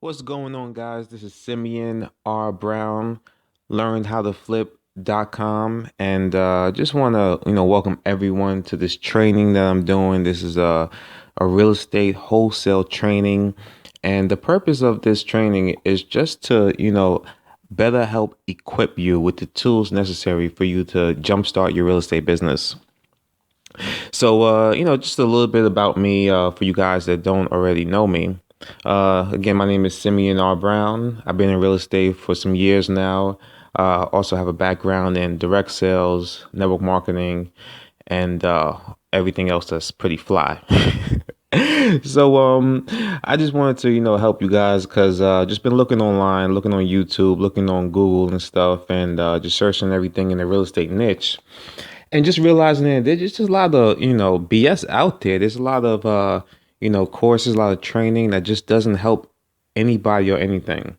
What's going on, guys? This is Simeon R. Brown, learnedhowtoflip.com, and just want to, welcome everyone to this training that I'm doing. This is a real estate wholesale training, and the purpose of this training is just to, better help equip you with the tools necessary for you to jumpstart your real estate business. So, just a little bit about me for you guys that don't already know me. Again, my name is Simeon R. Brown. I've been in real estate for some years now. Also have a background in direct sales, network marketing, and everything else that's pretty fly. So I just wanted to, help you guys because just been looking online, looking on YouTube, looking on Google and stuff, and just searching everything in the real estate niche and just realizing that there's just a lot of BS out there. There's a lot of courses, a lot of training that just doesn't help anybody or anything.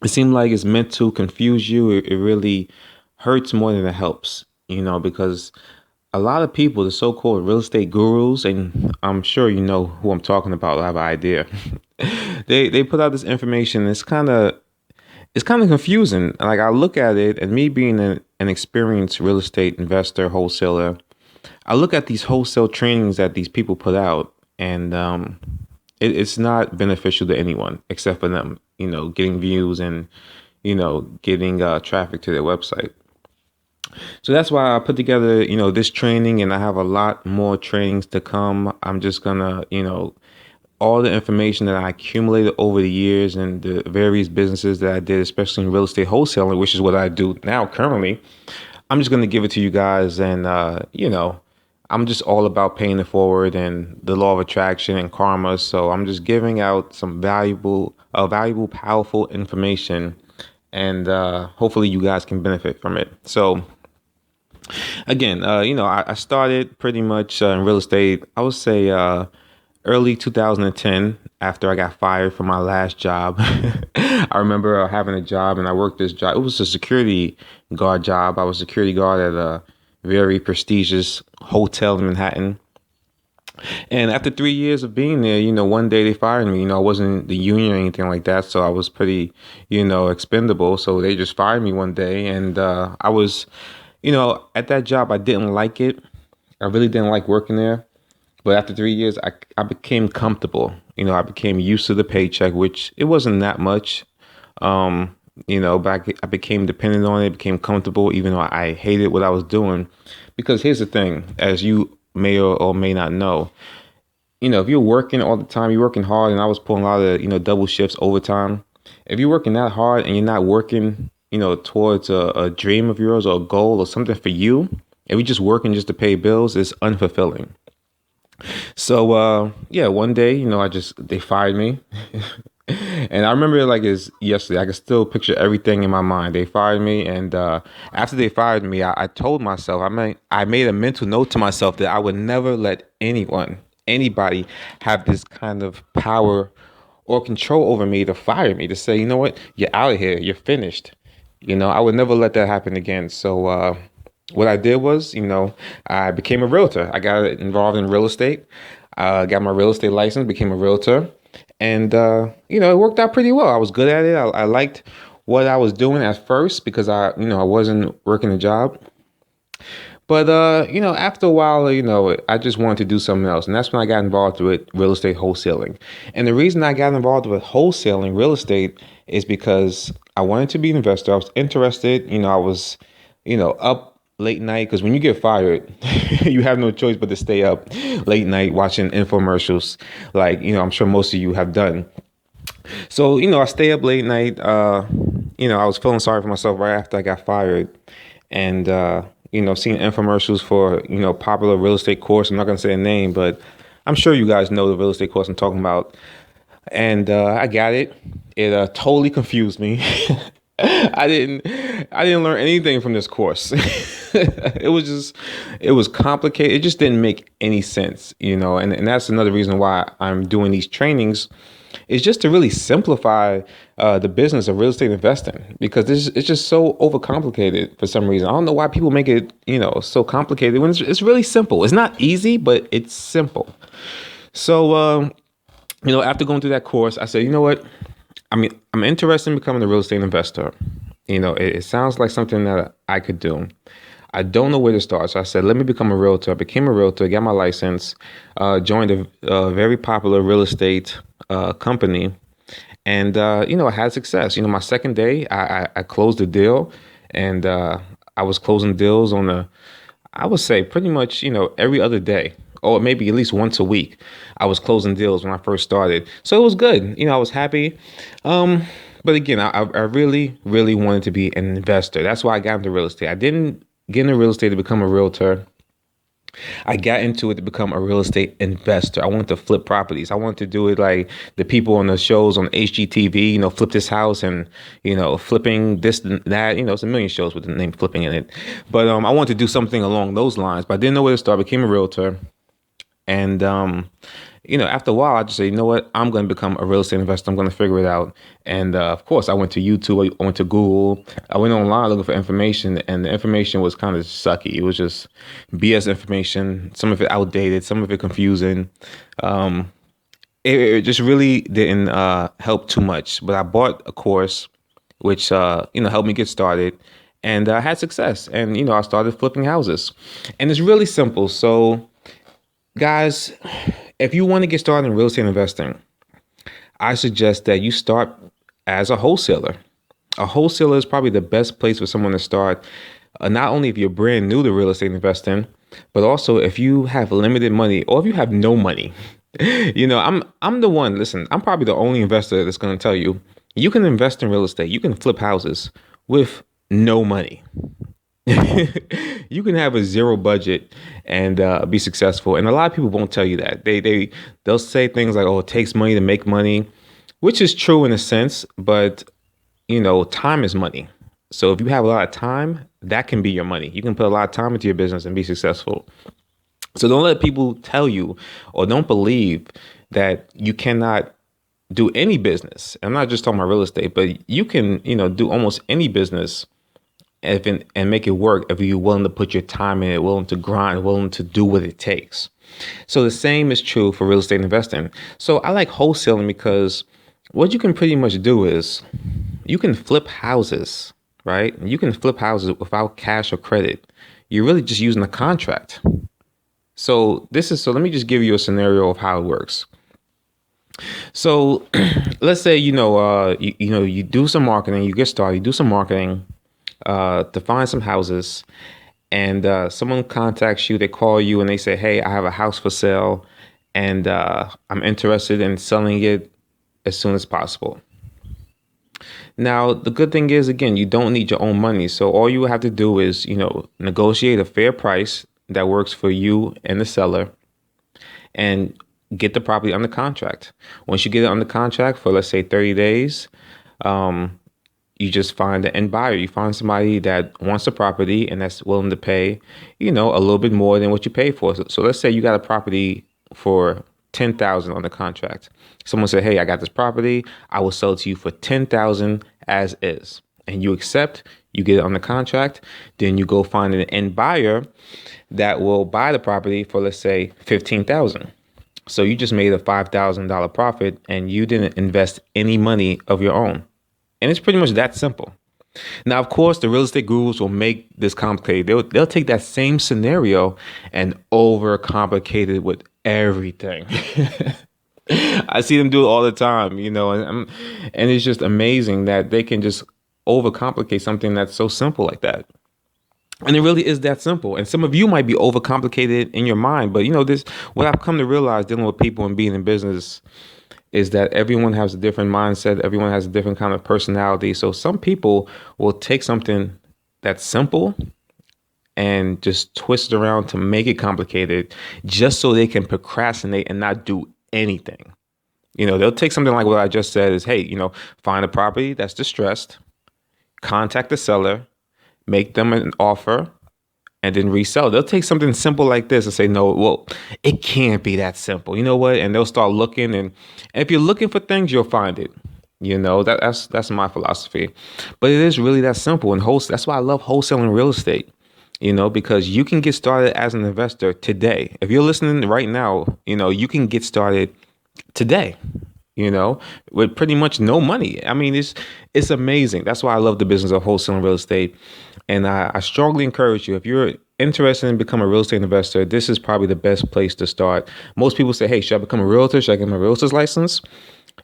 It seems like it's meant to confuse you. It really hurts more than it helps, because a lot of people, the so-called real estate gurus, and I'm sure you know who I'm talking about, I have an idea. They put out this information. It's kind of confusing. Like, I look at it, and me being an experienced real estate investor, wholesaler, I look at these wholesale trainings that these people put out, and it's not beneficial to anyone except for them, getting views and, getting traffic to their website. So that's why I put together, this training, and I have a lot more trainings to come. I'm just gonna, all the information that I accumulated over the years and the various businesses that I did, especially in real estate wholesaling, which is what I do now currently. I'm just going to give it to you guys. And, I'm just all about paying it forward and the law of attraction and karma. So I'm just giving out some valuable, powerful information. And hopefully you guys can benefit from it. So again, I started pretty much in real estate, I would say, early 2010, after I got fired from my last job. I remember having a job, and I worked this job. It was a security guard job. I was a security guard at a very prestigious hotel in Manhattan. And after 3 years of being there, one day they fired me. I wasn't the union or anything like that, so I was pretty, expendable. So they just fired me one day, and I was, at that job, I didn't like it. I really didn't like working there. But after 3 years, I became comfortable. I became used to the paycheck, which it wasn't that much. But I became dependent on it, became comfortable, even though I hated what I was doing. Because here's the thing, as you may or may not know, if you're working all the time, you're working hard, and I was pulling a lot of, double shifts overtime. If you're working that hard and you're not working, towards a dream of yours or a goal or something for you, if you're just working just to pay bills, it's unfulfilling. So yeah, one day, they fired me. And I remember it like it's yesterday. I can still picture everything in my mind. They fired me, and after they fired me, I told myself, I made a mental note to myself that I would never let anybody have this kind of power or control over me to fire me, to say, you know what, you're out of here, you're finished. I would never let that happen again. So what I did was, I became a realtor. I got involved in real estate, got my real estate license, became a realtor. And, it worked out pretty well. I was good at it. I liked what I was doing at first because I wasn't working a job. But, after a while, I just wanted to do something else. And that's when I got involved with real estate wholesaling. And the reason I got involved with wholesaling real estate is because I wanted to be an investor. I was interested. I was, up late night, because when you get fired, you have no choice but to stay up late night watching infomercials, like, I'm sure most of you have done. So, I stay up late night. I was feeling sorry for myself right after I got fired, and seeing infomercials for popular real estate course. I'm not gonna say a name, but I'm sure you guys know the real estate course I'm talking about. And I got it. It totally confused me. I didn't learn anything from this course. It was complicated. It just didn't make any sense, and that's another reason why I'm doing these trainings, is just to really simplify the business of real estate investing, because it's just so overcomplicated for some reason. I don't know why people make it, so complicated when it's really simple. It's not easy, but it's simple. So, after going through that course, I said, you know what? I mean, I'm interested in becoming a real estate investor. It sounds like something that I could do. I don't know where to start. So I said, let me become a realtor. I became a realtor, got my license, joined a very popular real estate company. And, I had success. My second day, I closed the deal, and I was closing deals I would say pretty much, every other day, or maybe at least once a week. I was closing deals when I first started. So it was good. I was happy. But again, I really, really wanted to be an investor. That's why I got into real estate. I didn't get into real estate to become a realtor. I got into it to become a real estate investor. I wanted to flip properties. I wanted to do it like the people on the shows on HGTV, flip this house and, flipping this and that. It's a million shows with the name flipping in it. But I wanted to do something along those lines, but I didn't know where to start. I became a realtor. And, after a while, I just say, you know what? I'm going to become a real estate investor. I'm going to figure it out. And of course, I went to YouTube. I went to Google. I went online looking for information, and the information was kind of sucky. It was just BS information. Some of it outdated. Some of it confusing. It just really didn't help too much. But I bought a course, which helped me get started, and I had success. And I started flipping houses, and it's really simple. So, guys, if you want to get started in real estate investing, I suggest that you start as a wholesaler. A wholesaler is probably the best place for someone to start, not only if you're brand new to real estate investing, but also if you have limited money or if you have no money. I'm the one, listen, I'm probably the only investor that's going to tell you, you can invest in real estate, you can flip houses with no money. You can have a zero budget and be successful, and a lot of people won't tell you that. They'll say things like, "Oh, it takes money to make money," which is true in a sense, but time is money. So if you have a lot of time, that can be your money. You can put a lot of time into your business and be successful. So don't let people tell you, or don't believe that you cannot do any business. I'm not just talking about real estate, but you can do almost any business and make it work if you're willing to put your time in it, willing to grind, willing to do what it takes. So the same is true for real estate investing. So I like wholesaling because what you can pretty much do is you can flip houses, right? You can flip houses without cash or credit. You're really just using a contract. So let me just give you a scenario of how it works. So let's say, you do some marketing, you get started, you do some marketing, to find some houses, and someone contacts you, they call you and they say, hey, I have a house for sale, and I'm interested in selling it as soon as possible. Now, the good thing is, again, you don't need your own money. So all you have to do is, negotiate a fair price that works for you and the seller, and get the property under contract. Once you get it under contract for, let's say, 30 days, you just find the end buyer. You find somebody that wants the property and that's willing to pay, a little bit more than what you pay for. So let's say you got a property for $10,000 on the contract. Someone said, hey, I got this property. I will sell it to you for $10,000 as is. And you accept, you get it on the contract. Then you go find an end buyer that will buy the property for, let's say, $15,000. So you just made a $5,000 profit and you didn't invest any money of your own. And it's pretty much that simple. Now, of course, the real estate gurus will make this complicated. They'll take that same scenario and overcomplicate it with everything. I see them do it all the time, and it's just amazing that they can just overcomplicate something that's so simple like that. And it really is that simple. And some of you might be overcomplicated in your mind, but what I've come to realize dealing with people and being in business is that everyone has a different mindset. Everyone has a different kind of personality. So some people will take something that's simple and just twist it around to make it complicated just so they can procrastinate and not do anything. They'll take something like what I just said is, hey, find a property that's distressed, contact the seller, make them an offer, and then resell. They'll take something simple like this and say, no, well, it can't be that simple. You know what? And they'll start looking. And if you're looking for things, you'll find it. That's my philosophy. But it is really that simple. And that's why I love wholesaling real estate, because you can get started as an investor today. If you're listening right now, you can get started today. you know, with pretty much no money. I mean, it's amazing. That's why I love the business of wholesaling real estate. And I strongly encourage you, if you're interested in becoming a real estate investor, this is probably the best place to start. Most people say, hey, should I become a realtor? Should I get my realtor's license?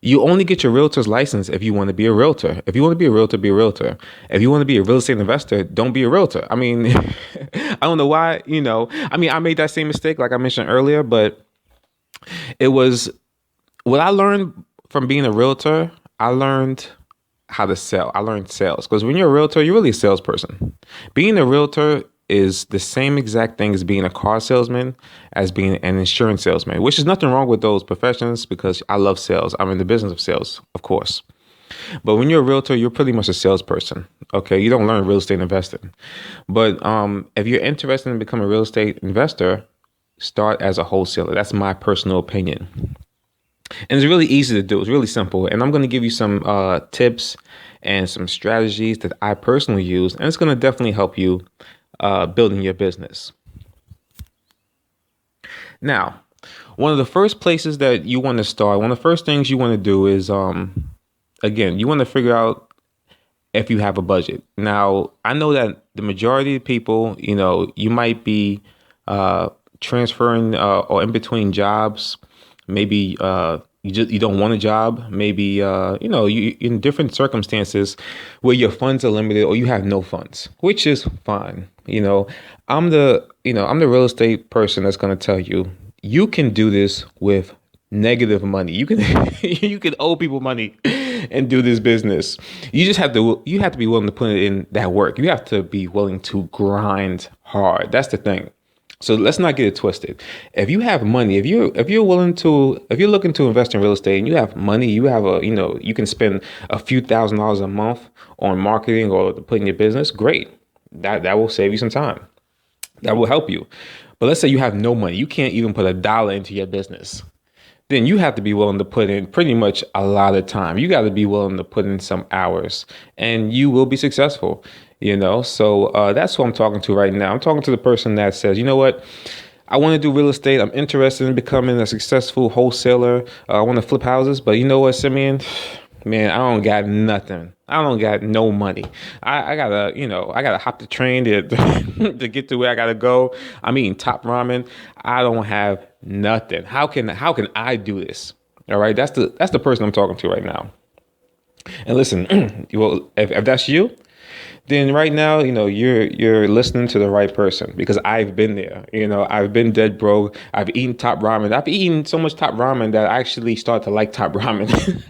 You only get your realtor's license if you want to be a realtor. If you want to be a realtor, be a realtor. If you want to be a real estate investor, don't be a realtor. I mean, I don't know why, I mean, I made that same mistake, like I mentioned earlier, but it was what I learned from being a realtor. I learned how to sell. I learned sales because when you're a realtor, you're really a salesperson. Being a realtor is the same exact thing as being a car salesman, as being an insurance salesman, which is nothing wrong with those professions because I love sales. I'm in the business of sales, of course. But when you're a realtor, you're pretty much a salesperson. Okay, you don't learn real estate investing. But if you're interested in becoming a real estate investor, start as a wholesaler. That's my personal opinion. And it's really easy to do. It's really simple. And I'm going to give you some tips and some strategies that I personally use. And it's going to definitely help you building your business. Now, one of the first places that you want to start, one of the first things you want to do is, again, you want to figure out if you have a budget. Now, I know that the majority of people, you might be transferring or in between jobs. Maybe you don't want a job. Maybe you in different circumstances where your funds are limited or you have no funds, which is fine. I'm the real estate person that's going to tell you you can do this with negative money. You can you can owe people money and do this business. You have to be willing to put in that work. You have to be willing to grind hard. That's the thing. So let's not get it twisted. If you have money, if you're looking to invest in real estate and you have money, you have you can spend a few $1,000s a month on marketing or to put in your business, great. That will save you some time. That will help you. But let's say you have no money. You can't even put $1 into your business. Then you have to be willing to put in pretty much a lot of time. You got to be willing to put in some hours and you will be successful, So that's who I'm talking to right now. I'm talking to the person that says, you know what? I want to do real estate. I'm interested in becoming a successful wholesaler. I want to flip houses. But you know what, Simeon? Man, I don't got nothing. I don't got no money. I gotta hop the train to to get to where I gotta go. I'm eating top ramen. I don't have nothing. How can I do this? All right, that's the person I'm talking to right now. And listen, well, if that's you, then right now, you're listening to the right person because I've been there. I've been dead broke. I've eaten top ramen. I've eaten so much top ramen that I actually start to like top ramen.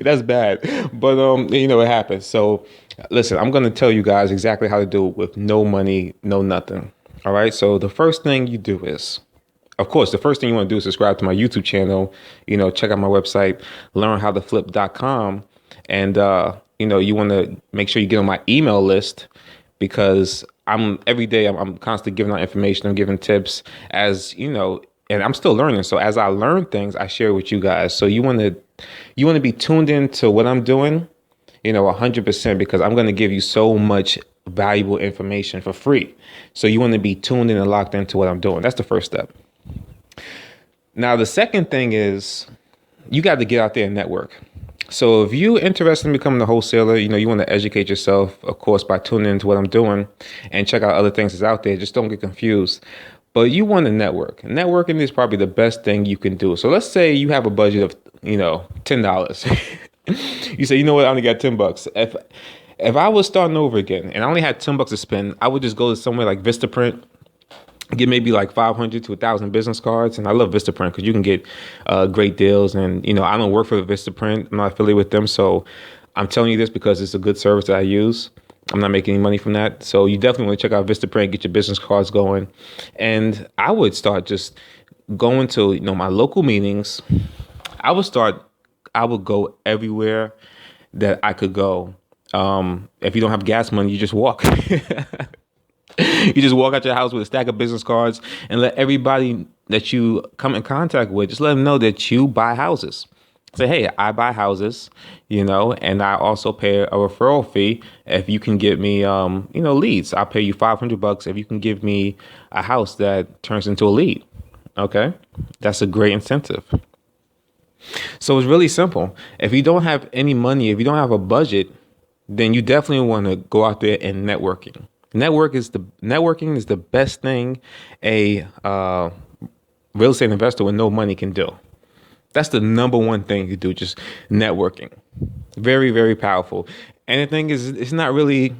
That's bad, but it happens. So listen, I'm going to tell you guys exactly how to do it with no money, no nothing. All right. So the first thing you do is, of course, the first thing you want to do is subscribe to my YouTube channel. Check out my website, learnhowtoflip.com, and you want to make sure you get on my email list because every day I'm constantly giving out information. I'm giving tips and I'm still learning. So as I learn things, I share with you guys. So you want to be tuned into what I'm doing, 100% because I'm going to give you so much valuable information for free. So you want to be tuned in and locked into what I'm doing. That's the first step. Now, the second thing is you got to get out there and network. So if you're interested in becoming a wholesaler, you want to educate yourself, of course, by tuning into what I'm doing and check out other things that's out there. Just don't get confused. But you want to network. Networking is probably the best thing you can do. So let's say you have a budget of, $10. You say, you know what, I only got $10. If I was starting over again and I only had $10 to spend, I would just go to somewhere like Vistaprint, get maybe like 500 to 1,000 business cards. And I love Vistaprint because you can get great deals. And, I don't work for Vistaprint. I'm not affiliated with them. So I'm telling you this because it's a good service that I use. I'm not making any money from that. So you definitely want to check out Vistaprint, get your business cards going. And I would start just going to, my local meetings. I would go everywhere that I could go. If you don't have gas money, you just walk. You just walk out your house with a stack of business cards and let everybody that you come in contact with, just let them know that you buy houses. Say, hey, I buy houses, and I also pay a referral fee if you can get me, leads. I'll pay you $500 if you can give me a house that turns into a lead. Okay, that's a great incentive. So it's really simple. If you don't have any money, if you don't have a budget, then you definitely want to go out there and networking is the best thing a real estate investor with no money can do. That's the number one thing you do, just networking. Very, very powerful. And the thing is, it's not really.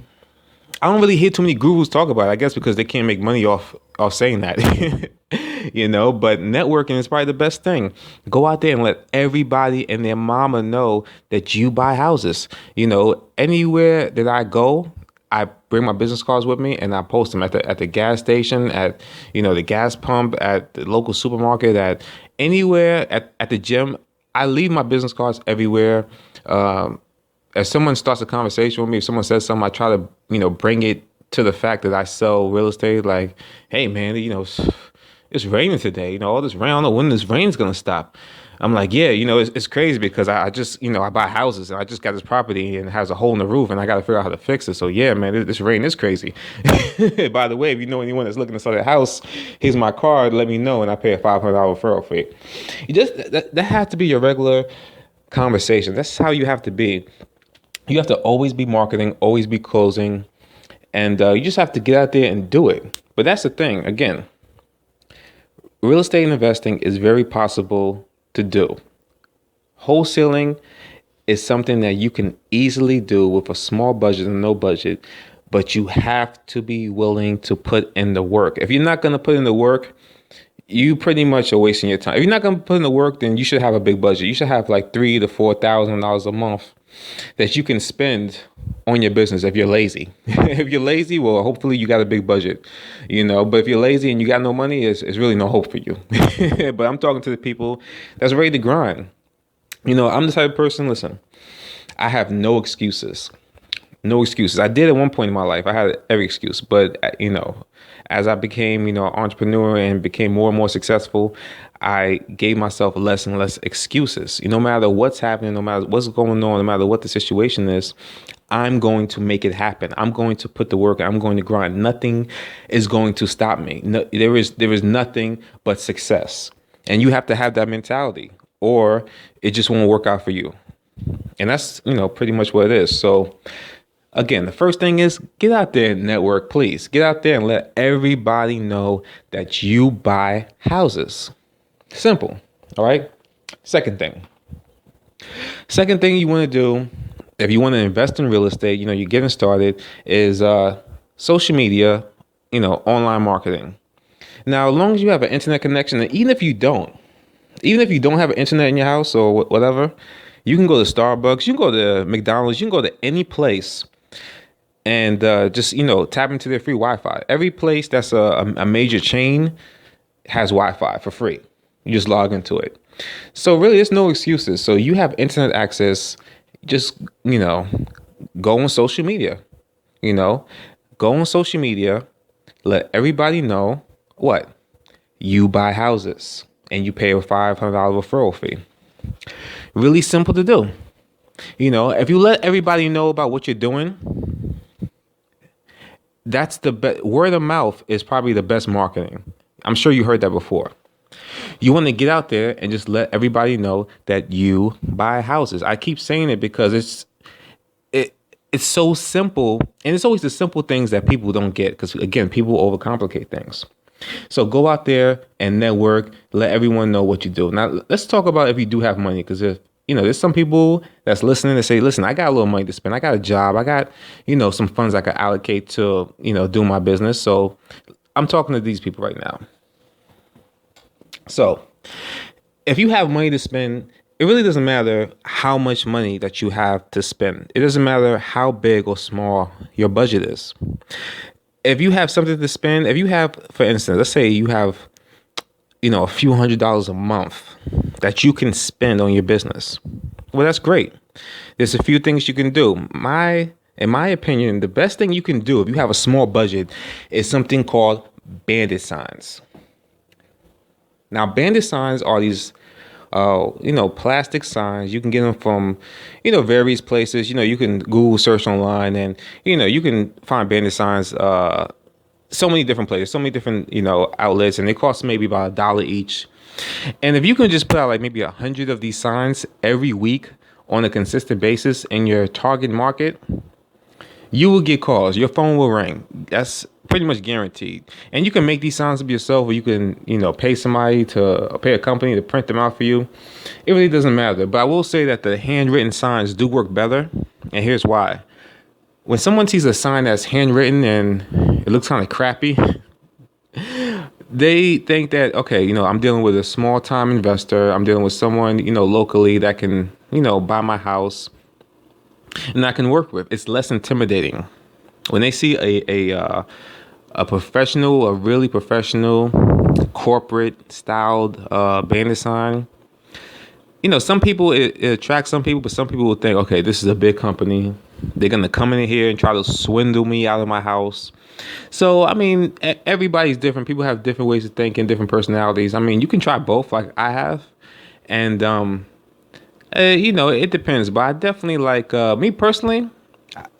I don't really hear too many gurus talk about it. I guess because they can't make money off saying that, But networking is probably the best thing. Go out there and let everybody and their mama know that you buy houses. Anywhere that I go, I bring my business cards with me and I post them at the gas station, at the gas pump, at the local supermarket, at anywhere, at the gym. I leave my business cards everywhere. If someone starts a conversation with me, if someone says something, I try to, bring it to the fact that I sell real estate. Like, hey man, it's raining today. All this rain, I don't know when this rain's gonna stop. I'm like, yeah, it's crazy because I just, I buy houses and I just got this property and it has a hole in the roof and I got to figure out how to fix it. So yeah, man, this rain is crazy. By the way, if you know anyone that's looking to sell their house, here's my card. Let me know and I pay a $500 referral fee. That has to be your regular conversation. That's how you have to be. You have to always be marketing, always be closing, and you just have to get out there and do it. But that's the thing. Again, real estate investing is very possible to do. Wholesaling is something that you can easily do with a small budget and no budget, but you have to be willing to put in the work. If you're not going to put in the work, you pretty much are wasting your time. If you're not going to put in the work, then you should have a big budget. You should have like $3,000 to $4,000 a month that you can spend on your business if you're lazy. If you're lazy, well, hopefully you got a big budget, but if you're lazy and you got no money, it's really no hope for you. But I'm talking to the people that's ready to grind. I'm the type of person, listen, I have no excuses. No excuses. I did at one point in my life. I had every excuse, but as I became, an entrepreneur and became more and more successful, I gave myself less and less excuses. No matter what's happening, no matter what's going on, no matter what the situation is, I'm going to make it happen. I'm going to put the work. I'm going to grind. Nothing is going to stop me. No, there is nothing but success. And you have to have that mentality or it just won't work out for you. And that's, pretty much what it is. So again, the first thing is get out there and network, please. Get out there and let everybody know that you buy houses. Simple. All right. Second thing you want to do if you want to invest in real estate, you're getting started, is social media, online marketing. Now, as long as you have an internet connection, and even if you don't have an internet in your house or whatever, you can go to Starbucks, you can go to McDonald's, you can go to any place and just, tap into their free Wi-Fi. Every place that's a major chain has Wi-Fi for free. You just log into it. So really, there's no excuses. So you have internet access. Just, go on social media. Go on social media. Let everybody know what? You buy houses and you pay a $500 referral fee. Really simple to do. If you let everybody know about what you're doing, that's the best. Word of mouth is probably the best marketing. I'm sure you heard that before. You want to get out there and just let everybody know that you buy houses. I keep saying it because it's so simple, and it's always the simple things that people don't get because, again, people overcomplicate things. So go out there and network, let everyone know what you do. Now, let's talk about if you do have money, because if there's some people that's listening that say, listen, I got a little money to spend. I got a job. I got, some funds I could allocate to, do my business. So I'm talking to these people right now. So if you have money to spend, it really doesn't matter how much money that you have to spend. It doesn't matter how big or small your budget is. If you have something to spend, if you have, for instance, let's say you have, a few $100s a month that you can spend on your business. Well, that's great. There's a few things you can do. In my opinion, the best thing you can do if you have a small budget is something called bandit signs. Now, bandit signs are these, plastic signs. You can get them from, various places. You can Google search online and, you can find bandit signs so many different places, so many different, outlets. And they cost maybe about $1 each. And if you can just put out like maybe 100 of these signs every week on a consistent basis in your target market, you will get calls. Your phone will ring. That's pretty much guaranteed. And you can make these signs up yourself, or you can, pay somebody to pay a company to print them out for you. It really doesn't matter. But I will say that the handwritten signs do work better. And here's why. When someone sees a sign that's handwritten and it looks kind of crappy, they think that, okay, I'm dealing with a small time investor. I'm dealing with someone, locally that can, buy my house and I can work with. It's less intimidating when they see a professional, a really professional, corporate styled bandit sign. Some people it attracts some people, but some people will think, okay, this is a big company. They're gonna come in here and try to swindle me out of my house. So I mean, everybody's different. People have different ways of thinking, different personalities. I mean, you can try both, like I have, and it depends. But I definitely like me personally.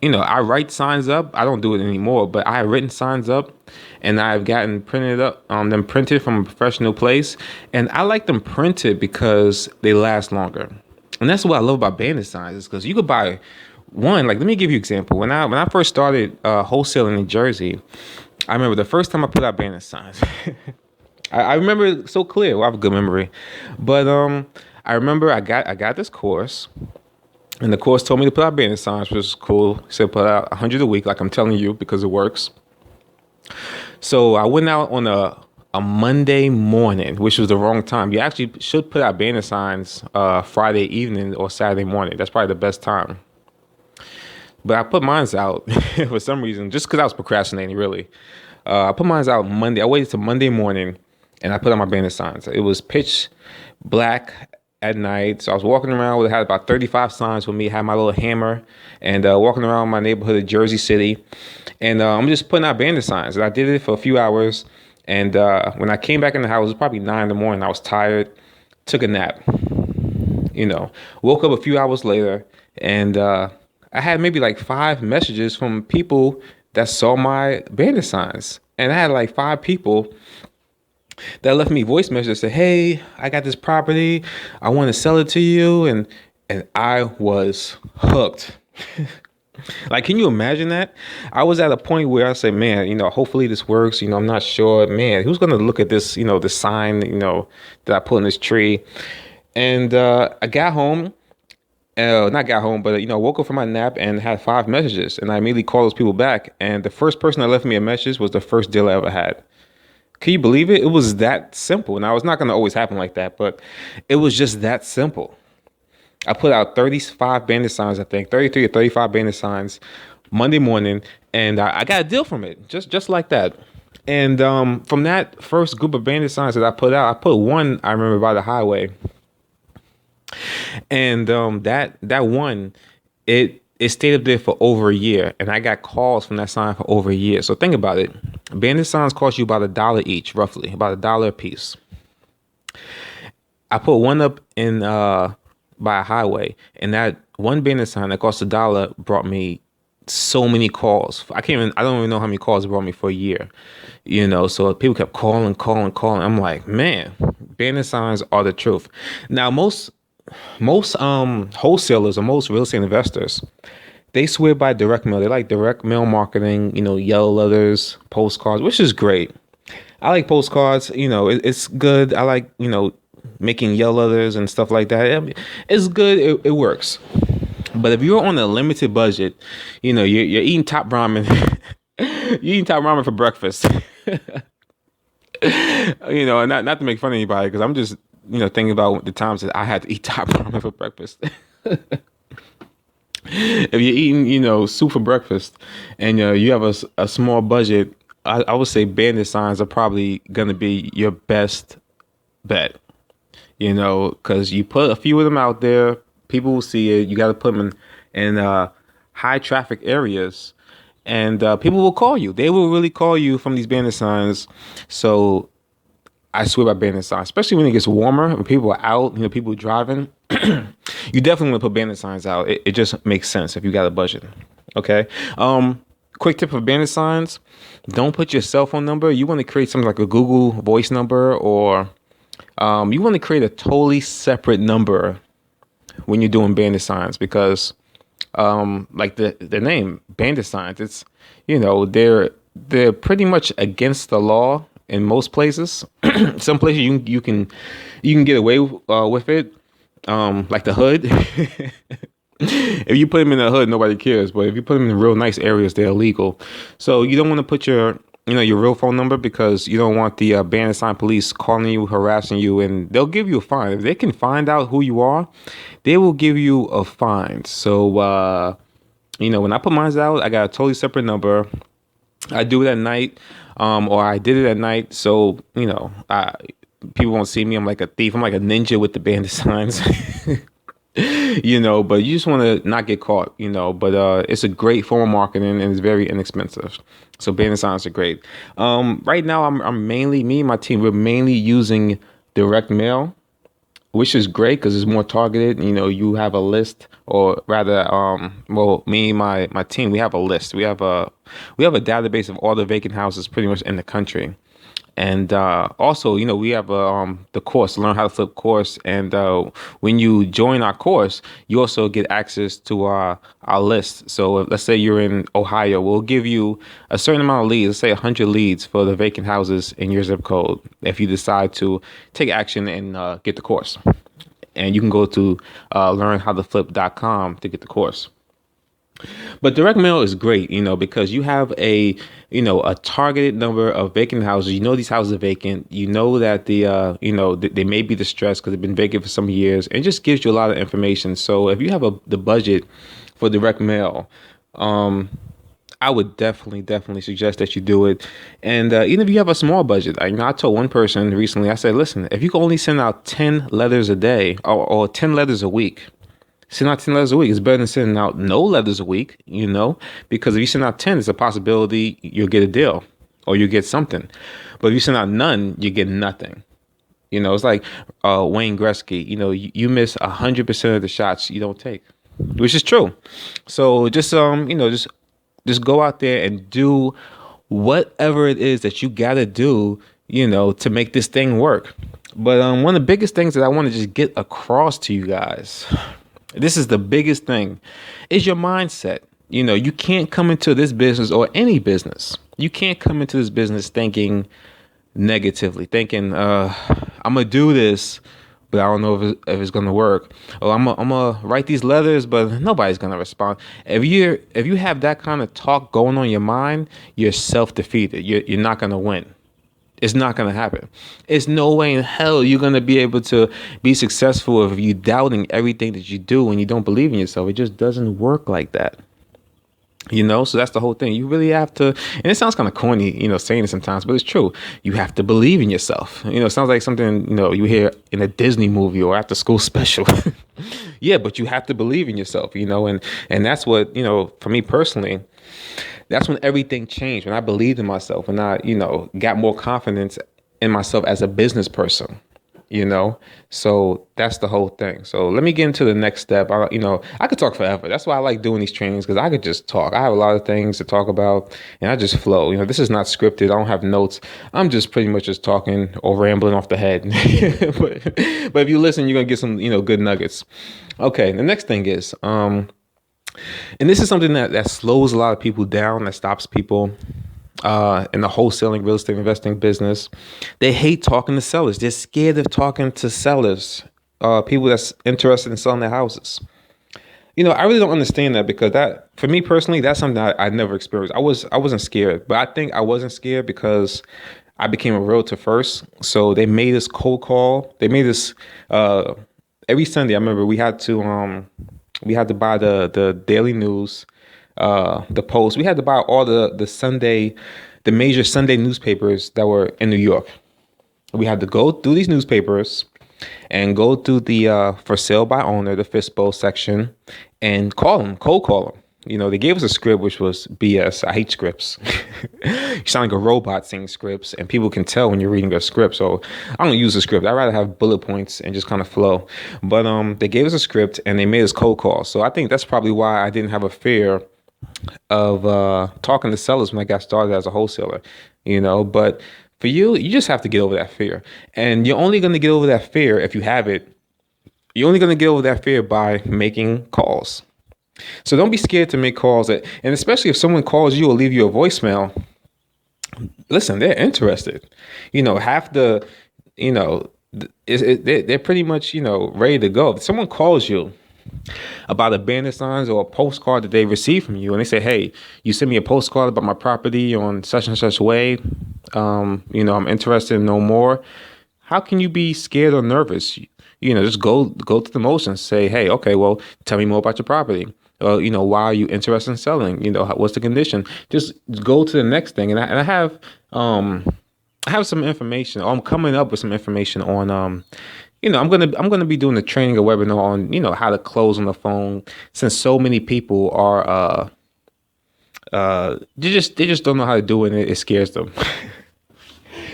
I write signs up. I don't do it anymore, but I have written signs up and I've gotten them printed from a professional place. And I like them printed because they last longer. And that's what I love about bandit signs, is because you could buy one. Like, let me give you an example. When I first started wholesaling in Jersey, I remember the first time I put out bandit signs. I remember it so clear. Well, I have a good memory. But I remember I got this course. And the course told me to put out bandit signs, which was cool. He said put out 100 a week, like I'm telling you, because it works. So I went out on a Monday morning, which was the wrong time. You actually should put out bandit signs Friday evening or Saturday morning. That's probably the best time. But I put mine out for some reason, just because I was procrastinating, really. I put mine out Monday. I waited till Monday morning, and I put out my bandit signs. It was pitch black at night. So I was walking around I had about 35 signs with me, had my little hammer, and walking around my neighborhood of Jersey City. And I'm just putting out bandit signs. And I did it for a few hours. And when I came back in the house, it was probably 9 in the morning. I was tired, took a nap, woke up a few hours later, and I had maybe like 5 messages from people that saw my bandit signs. And I had like 5 people that left me voice messages that said, hey, I got this property. I want to sell it to you. And I was hooked. Like, can you imagine that? I was at a point where I said, man, hopefully this works. I'm not sure. Man, who's going to look at this, the sign, that I put in this tree? And I got home. Not got home, but, woke up from my nap and had 5 messages. And I immediately called those people back. And the first person that left me a message was the first deal I ever had. Can you believe it? It was that simple. Now, it's not going to always happen like that, but it was just that simple. I put out 35 bandit signs, I think, 33 or 35 bandit signs Monday morning, and I got a deal from it, just like that. And from that first group of bandit signs that I put out, I put one, I remember, by the highway. And that one, it stayed up there for over a year, and I got calls from that sign for over a year. So think about it. Bandit signs cost you about $1 each, roughly, about $1 a piece. I put one up in by a highway, and that one bandit sign that cost $1 brought me so many calls. I don't even know how many calls it brought me for a year. So people kept calling. I'm like, man, bandit signs are the truth. Now, most wholesalers or most real estate investors, they swear by direct mail. They like direct mail marketing, yellow letters, postcards, which is great. I like postcards, it's good. I like, making yellow letters and stuff like that. I mean, it's good. It works. But if you're on a limited budget, you're eating top ramen. You're eating top ramen for breakfast. And not to make fun of anybody, because I'm just, thinking about the times that I had to eat top ramen for breakfast. If you're eating, soup for breakfast and you have a small budget, I would say bandit signs are probably going to be your best bet, because you put a few of them out there, people will see it. You got to put them in high traffic areas, and people will call you. They will really call you from these bandit signs. So I swear by bandit signs, especially when it gets warmer and people are out, people are driving. You definitely want to put bandit signs out. It just makes sense if you got a budget. Okay. Quick tip for bandit signs: don't put your cell phone number. You want to create something like a Google Voice number or You want to create a totally separate number when you're doing bandit signs because like the name bandit signs, it's they're pretty much against the law in most places. Some places you can get away with it, like the hood. If you put them in the hood, nobody cares. But if you put them in real nice areas, they're illegal. So you don't want to put your real phone number because you don't want the bandit sign police calling you, harassing you, and they'll give you a fine. If they can find out who you are, they will give you a fine. So, when I put mine out, I got a totally separate number. I do it at night, or I did it at night. So, people won't see me. I'm like a thief. I'm like a ninja with the bandit signs. But you just want to not get caught, but it's a great form of marketing and it's very inexpensive. So bandit signs are great. Right now I'm mainly, me and my team, we're mainly using direct mail, which is great because it's more targeted. You have a list, or rather, me and my team, we have a list. We have a database of all the vacant houses pretty much in the country. And also, we have the course, Learn How to Flip course. And when you join our course, you also get access to our list. So let's say you're in Ohio, we'll give you a certain amount of leads, let's say 100 leads for the vacant houses in your zip code if you decide to take action and get the course. And you can go to learnhowtoflip.com to get the course. But direct mail is great, because you have a targeted number of vacant houses. These houses are vacant. That they may be distressed because they've been vacant for some years. It just gives you a lot of information. So if you have the budget for direct mail, I would definitely suggest that you do it. And even if you have a small budget, I told one person recently, I said, listen, if you can only send out 10 letters a day or 10 letters a week, send out 10 letters a week. It's better than sending out no letters a week, because if you send out 10, it's a possibility you'll get a deal or you get something. But if you send out none, you get nothing. It's like Wayne Gretzky, you miss 100% of the shots you don't take, which is true. So just go out there and do whatever it is that you got to do, to make this thing work. But one of the biggest things that I want to just get across to you guys, this is the biggest thing, is your mindset. You can't come into this business or any business. You can't come into this business thinking negatively, thinking, I'm going to do this, but I don't know if it's going to work. Or I'm going to write these letters, but nobody's going to respond. If you have that kind of talk going on in your mind, you're self-defeated. You're not going to win. It's not going to happen. It's no way in hell you're going to be able to be successful if you're doubting everything that you do and you don't believe in yourself. It just doesn't work like that. So that's the whole thing. You really have to, and it sounds kind of corny, saying it sometimes, but it's true. You have to believe in yourself. It sounds like something, you hear in a Disney movie or after school special. Yeah, but you have to believe in yourself, and that's what, for me personally, that's when everything changed, when I believed in myself, when I, got more confidence in myself as a business person, so that's the whole thing. So let me get into the next step. I could talk forever. That's why I like doing these trainings, because I could just talk. I have a lot of things to talk about and I just flow. This is not scripted. I don't have notes. I'm just pretty much just talking or rambling off the head. but if you listen, you're going to get some, good nuggets. Okay. The next thing is, and this is something that slows a lot of people down, that stops people in the wholesaling real estate investing business. They hate talking to sellers. They're scared of talking to sellers, people that's interested in selling their houses. I really don't understand that, because that, for me personally, that's something I never experienced. I wasn't scared, but I think I wasn't scared because I became a realtor first. So they made us cold call. They made us every Sunday. I remember we had to buy the daily news, the Post. We had to buy all the major Sunday newspapers that were in New York. We had to go through these newspapers and go through the for sale by owner, the FISBO section, and cold call them. They gave us a script, which was BS. I hate scripts. You sound like a robot saying scripts, and people can tell when you're reading a script. So I don't use a script. I'd rather have bullet points and just kind of flow. But they gave us a script and they made us cold call. So I think that's probably why I didn't have a fear of talking to sellers when I got started as a wholesaler. But For you, you just have to get over that fear. And you're only going to get over that fear if you have it. You're only going to get over that fear by making calls. So don't be scared to make calls. And especially if someone calls you or leave you a voicemail, listen, they're interested. Half the, they're pretty much, ready to go. If someone calls you about a banner signs or a postcard that they receive from you, and they say, hey, you sent me a postcard about my property on such and such way. I'm interested in know more. How can you be scared or nervous? Just go through the motions. Say, hey, okay, well, tell me more about your property. Why are you interested in selling? What's the condition? Just go to the next thing. And I have some information. Or I'm coming up with some information on I'm gonna be doing a training, a webinar on how to close on the phone, since so many people are they just don't know how to do it, and it scares them.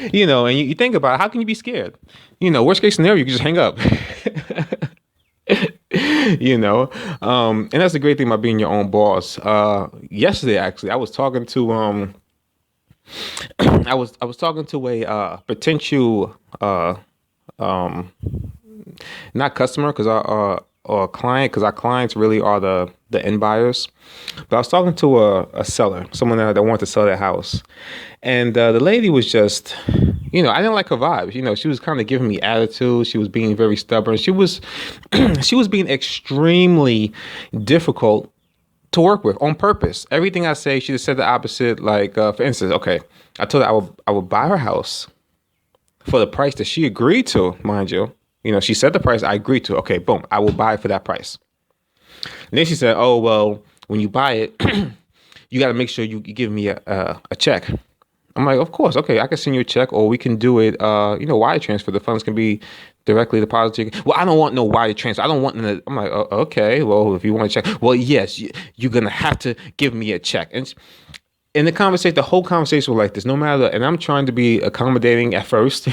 And you think about it, how can you be scared? Worst case scenario, you can just hang up. And that's the great thing about being your own boss. Yesterday, actually, I was talking to I was talking to a potential not customer, because our client, because our clients really are the end buyers. But I was talking to a seller, someone that wanted to sell their house, and the lady was just, I didn't like her vibe. She was kind of giving me attitude. She was being very stubborn. She was she was being extremely difficult to work with on purpose. Everything I say, she just said the opposite. Like, for instance, okay, I told her I would buy her house for the price that she agreed to, mind you. She said the price I agreed to. Okay, boom, I will buy it for that price. And then she said, oh, well, when you buy it, you got to make sure you give me a check. I'm like, of course. Okay, I can send you a check, or we can do it, wire transfer. The funds can be directly deposited. Well, I don't want no wire transfer. I don't want no. I'm like, okay, well, if you want a check, well, yes, you're going to have to give me a check. And in the whole conversation was like this, no matter, and I'm trying to be accommodating at first.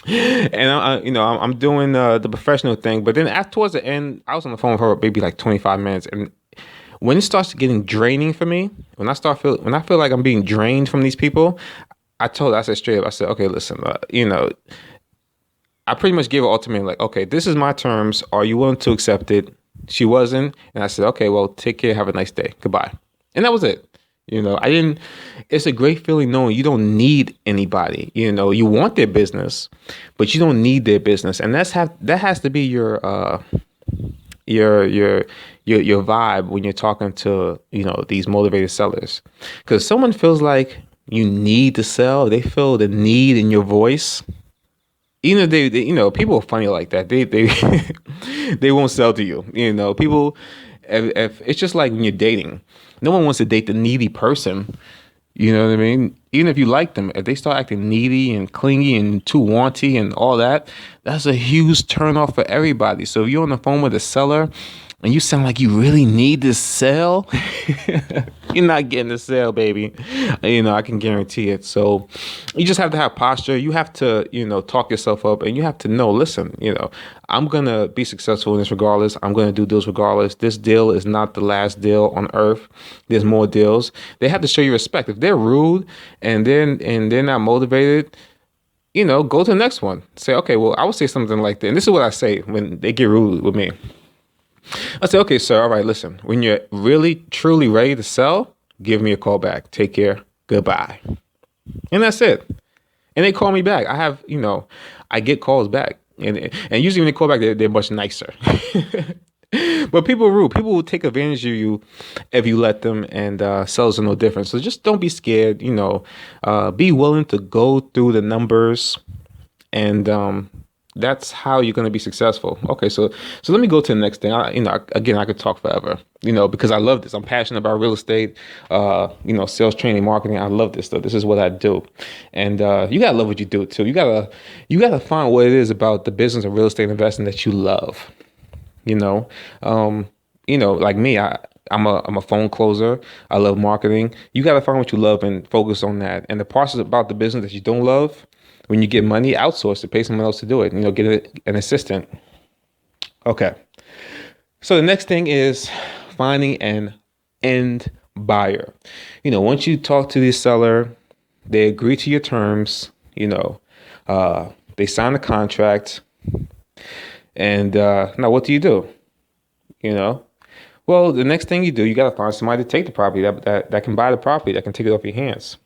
And I'm doing the professional thing, but then towards the end, I was on the phone with her maybe like 25 minutes, and when it starts getting draining for me, when I feel like I'm being drained from these people, I said straight up, I said, okay, listen, I pretty much gave her ultimatum, like, okay, this is my terms. Are you willing to accept it? She wasn't, and I said, okay, well, take care, have a nice day, goodbye, and that was it. I didn't. It's a great feeling knowing you don't need anybody. You want their business, but you don't need their business, and that has to be your vibe when you're talking to these motivated sellers. Because someone feels like you need to sell, they feel the need in your voice. Even if they people are funny like that. They they won't sell to you. People. If it's just like when you're dating, no one wants to date the needy person. You know what I mean? Even if you like them, if they start acting needy and clingy and too wanty and all that, that's a huge turnoff for everybody. So if you're on the phone with a seller and you sound like you really need this sale, you're not getting the sale, baby. I can guarantee it. So you just have to have posture. You have to, talk yourself up, and you have to know, listen, I'm going to be successful in this regardless. I'm going to do deals regardless. This deal is not the last deal on earth. There's more deals. They have to show you respect. If they're rude and they're not motivated, go to the next one. Say, okay, well, I would say something like that. And this is what I say when they get rude with me. I say, okay, sir, all right, listen, when you're really, truly ready to sell, give me a call back. Take care. Goodbye. And that's it. And they call me back. I get calls back. And usually when they call back, they're much nicer. But people are rude. People will take advantage of you if you let them, and sales are no different. So just don't be scared. Be willing to go through the numbers, and that's how you're going to be successful. Okay, so let me go to the next thing. Again, I could talk forever, because I love this. I'm passionate about real estate, sales training, marketing. I love this stuff. This is what I do. And you got to love what you do too. You got to find what it is about the business of real estate investing that you love. Like me, I'm a phone closer. I love marketing. You got to find what you love and focus on that. And the parts about the business that you don't love, when you get money, outsource it, pay someone else to do it. Get an assistant. Okay. So the next thing is finding an end buyer. Once you talk to the seller, They agree to your terms. They sign the contract. And now what do you do? You know, well, the next thing you do, you got to find somebody to take the property that can buy the property, that can take it off your hands.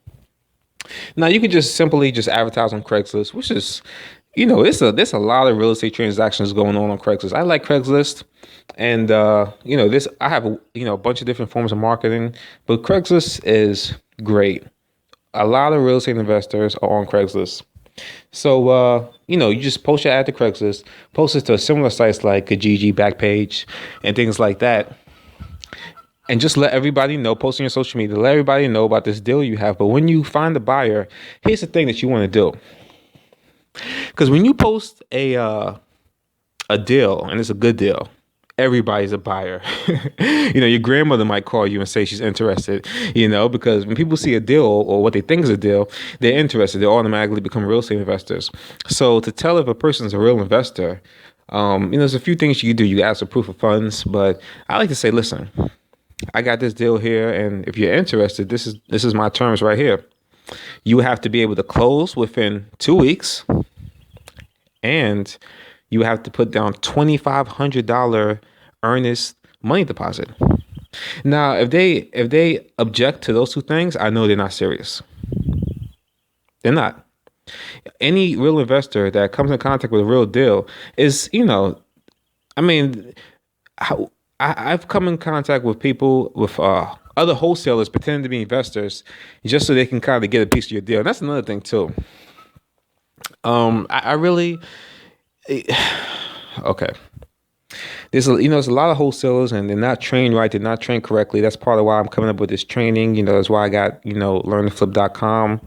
Now you can just simply just advertise on Craigslist, which is, there's a lot of real estate transactions going on Craigslist. I like Craigslist, and this I have a bunch of different forms of marketing, but Craigslist is great. A lot of real estate investors are on Craigslist. So, you just post your ad to Craigslist, post it to similar sites like Kijiji, Backpage, and things like that. And just let everybody know, post on your social media, let everybody know about this deal you have. But when you find the buyer, here's the thing that you want to do. Because when you post a deal, and it's a good deal, everybody's a buyer. Your grandmother might call you and say she's interested, because when people see a deal or what they think is a deal, they're interested. They automatically become real estate investors. So to tell if a person's a real investor, there's a few things you can do. You ask for proof of funds, but I like to say, listen, I got this deal here, and if you're interested, this is my terms right here. You have to be able to close within 2 weeks, and you have to put down $2,500 earnest money deposit. Now, if they object to those two things, I know they're not serious. They're not. Any real investor that comes in contact with a real deal is, I've come in contact with people with other wholesalers pretending to be investors just so they can kind of get a piece of your deal. And that's another thing too. I really okay. There's a lot of wholesalers and they're not trained right. They're not trained correctly. That's part of why I'm coming up with this training. That's why I got learntoflip.com.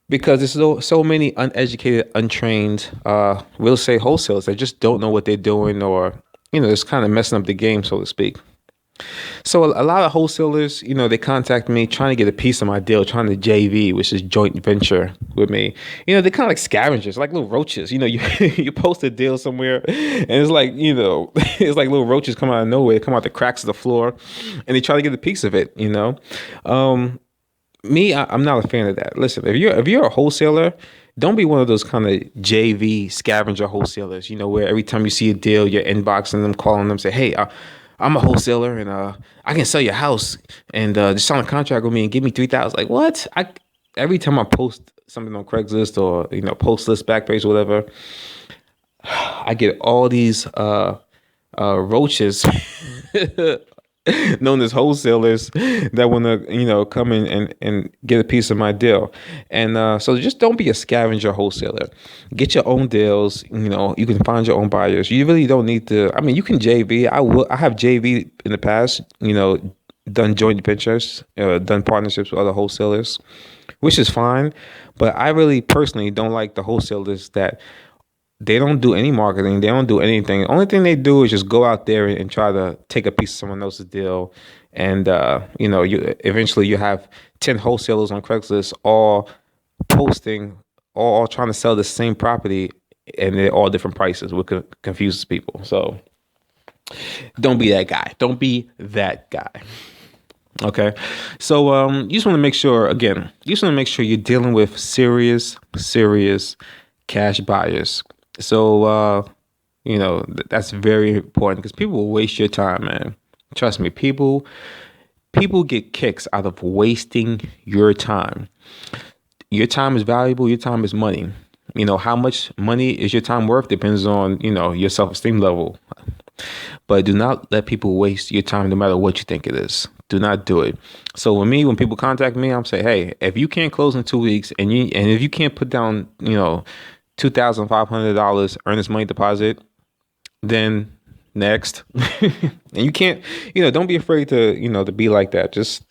Because there's so many uneducated, untrained real estate wholesalers that just don't know what they're doing, or it's kind of messing up the game, so to speak. So a lot of wholesalers, they contact me trying to get a piece of my deal, trying to JV, which is joint venture with me. They're kind of like scavengers, like little roaches. You post a deal somewhere, and it's like, it's like little roaches come out of nowhere, they come out the cracks of the floor, and they try to get a piece of it. I'm not a fan of that. Listen, if you're a wholesaler, don't be one of those kind of JV scavenger wholesalers, where every time you see a deal, you're inboxing them, calling them, say, hey, I'm a wholesaler and I can sell your house and just sign a contract with me and give me $3,000. Like, what? Every time I post something on Craigslist or, Postlist, Backpage, or whatever, I get all these roaches known as wholesalers that want to, come in and get a piece of my deal. And so just don't be a scavenger wholesaler. Get your own deals. You can find your own buyers. You really don't need to. You can JV. I have JV in the past, done joint ventures, done partnerships with other wholesalers, which is fine. But I really personally don't like the wholesalers that they don't do any marketing. They don't do anything. The only thing they do is just go out there and try to take a piece of someone else's deal. And, you eventually you have 10 wholesalers on Craigslist all posting, all trying to sell the same property, and they're all different prices, which confuses people. So don't be that guy. Don't be that guy. Okay. So you just want to make sure, you're dealing with serious cash buyers. So, that's very important because people will waste your time, man. Trust me, people get kicks out of wasting your time. Your time is valuable. Your time is money. How much money is your time worth depends on, your self-esteem level. But do not let people waste your time no matter what you think it is. Do not do it. So when people contact me, I'm saying, hey, if you can't close in 2 weeks and if you can't put down, $2,500 earnest money deposit, then next. And you can't, don't be afraid to, to be like that. Just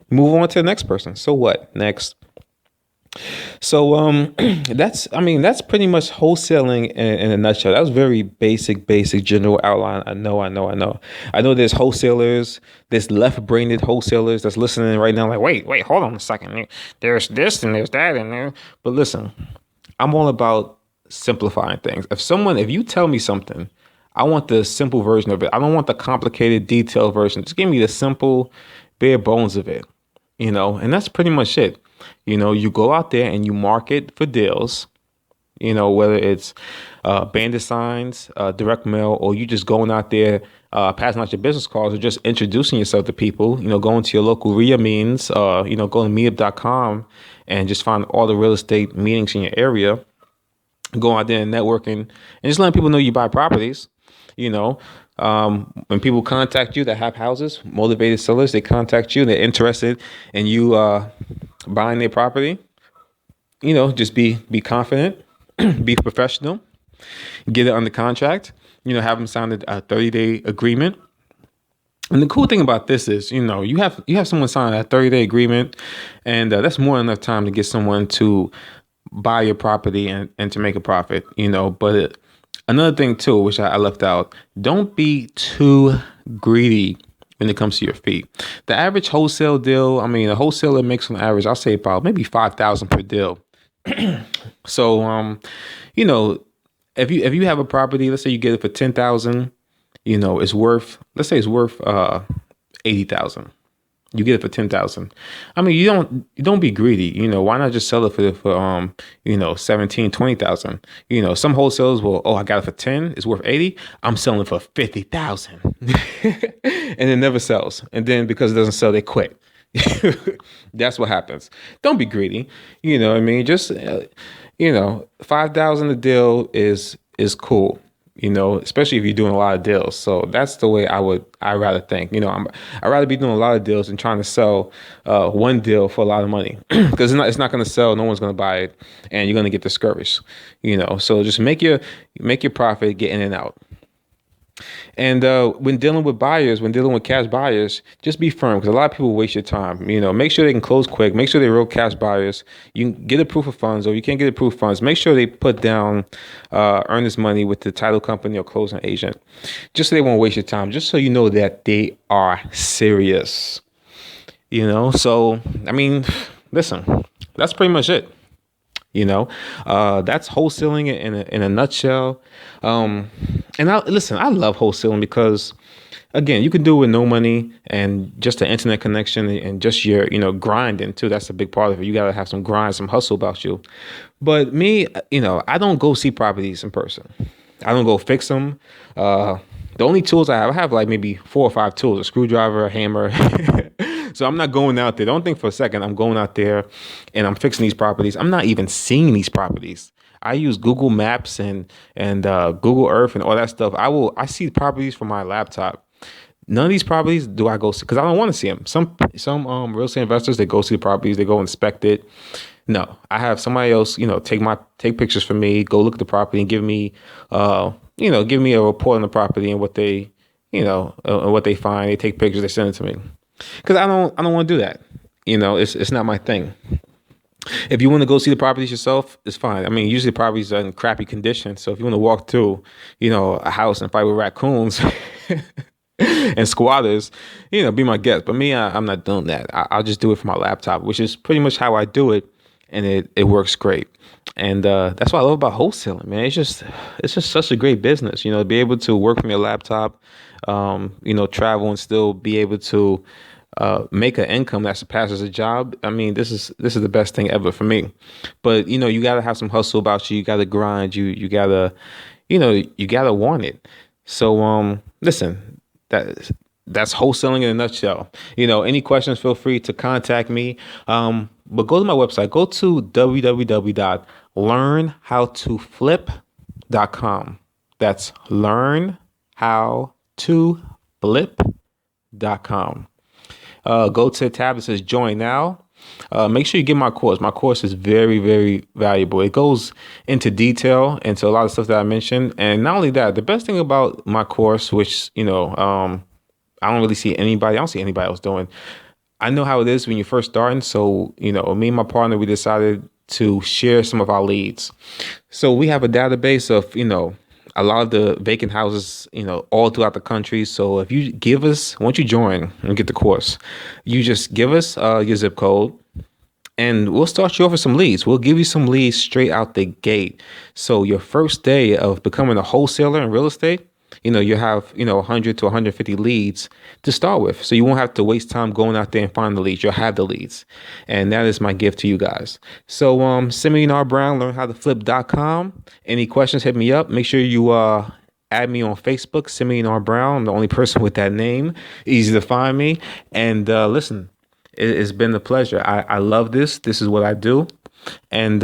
move on to the next person. So what? Next. So that's pretty much wholesaling in a nutshell. That was very basic general outline. I know there's wholesalers, there's left-brained wholesalers that's listening right now like, wait, hold on a second. There's this and there's that and there. But listen, I'm all about simplifying things. If you tell me something, I want the simple version of it. I don't want the complicated, detailed version. Just give me the simple, bare bones of it, and that's pretty much it. You go out there and you market for deals, whether it's bandit signs, direct mail, or you just going out there passing out your business cards or just introducing yourself to people, going to your local RIA meetings, go to meetup.com and just find all the real estate meetings in your area, go out there and networking and just letting people know you buy properties, you know. When people contact you that have houses, motivated sellers, they contact you, they're interested in you buying their property, just be confident, be professional, get it under contract, have them sign a 30-day agreement. And the cool thing about this is, you have someone sign a 30-day agreement, and that's more than enough time to get someone to buy your property and to make a profit, But another thing too, which I left out, don't be too greedy when it comes to your fee. The average wholesale deal, a wholesaler makes on average, I'll say about maybe 5,000 per deal. So, if you have a property, let's say you get it for 10,000, let's say it's worth 80,000. You get it for 10,000. You don't be greedy. Why not just sell it for 17, 20,000? Some wholesalers will, I got it for 10, it's worth 80. I'm selling it for 50,000. And it never sells. And then because it doesn't sell, they quit. That's what happens. Don't be greedy. Just 5,000 a deal is cool. Especially if you're doing a lot of deals. So that's the way I rather think. I'd rather be doing a lot of deals than trying to sell one deal for a lot of money, because it's not going to sell. No one's going to buy it, and you're going to get discouraged. So just make your profit, get in and out. And when dealing with cash buyers, just be firm, because a lot of people waste your time. Make sure they can close quick. Make sure they're real cash buyers. You can get a proof of funds, or you can't get a proof of funds. Make sure they put down earnest money with the title company or closing agent, just so they won't waste your time. Just so you know that they are serious. So listen, that's pretty much it. That's wholesaling in a nutshell. And I love wholesaling because, again, you can do it with no money and just an internet connection and just your, grinding too. That's a big part of it. You got to have some grind, some hustle about you. But me, I don't go see properties in person. I don't go fix them. The only tools I have like maybe 4 or 5 tools: a screwdriver, a hammer. So I'm not going out there. Don't think for a second I'm going out there and I'm fixing these properties. I'm not even seeing these properties. I use Google Maps and Google Earth and all that stuff. I see properties from my laptop. None of these properties do I go see, because I don't want to see them. Some real estate investors, they go see the properties, they go inspect it. No, I have somebody else, take pictures for me, go look at the property and give me a report on the property and what they, what they find. They take pictures, they send it to me, because I don't want to do that. It's not my thing. If you want to go see the properties yourself, it's fine. Usually the properties are in crappy condition. So if you want to walk through, a house and fight with raccoons and squatters, be my guest. But me, I'm not doing that. I'll just do it from my laptop, which is pretty much how I do it. And it works great. And that's what I love about wholesaling, man. It's just such a great business, to be able to work from your laptop, travel and still be able to make an income that surpasses a job. This is the best thing ever for me. But you gotta have some hustle about you. You gotta grind. You gotta want it. So listen, that's wholesaling in a nutshell. Any questions, feel free to contact me. But go to my website. Go to www.learnhowtoflip.com. That's learnhowtoflip.com. Go to the tab that says join now. Make sure you get my course. My course is very, very valuable. It goes into detail into a lot of stuff that I mentioned. And not only that, the best thing about my course, which, I don't see anybody else doing. I know how it is when you're first starting. So, me and my partner, we decided to share some of our leads. So we have a database of, a lot of the vacant houses, all throughout the country. So if you give us, once you join and get the course, you just give us your zip code and we'll start you off with some leads. We'll give you some leads straight out the gate. So your first day of becoming a wholesaler in real estate, You have 100 to 150 leads to start with, so you won't have to waste time going out there and finding the leads. You'll have the leads, and that is my gift to you guys. So Simeon R. Brown, learnhowtoflip.com. Any questions, hit me up. Make sure you add me on Facebook, Simeon R. Brown. I'm the only person with that name. Easy to find me. And listen, it's been a pleasure. I love this. This is what I do. And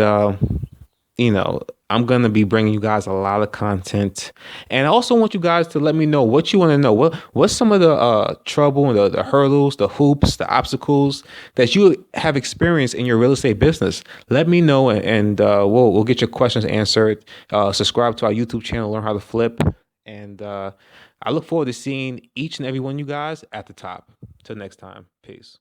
you know, I'm gonna be bringing you guys a lot of content, and I also want you guys to let me know what you want to know. What's some of the trouble, the hurdles, the hoops, the obstacles that you have experienced in your real estate business? Let me know, and we'll get your questions answered. Subscribe to our YouTube channel, Learn How to Flip, and I look forward to seeing each and every one of you guys at the top. Till next time, peace.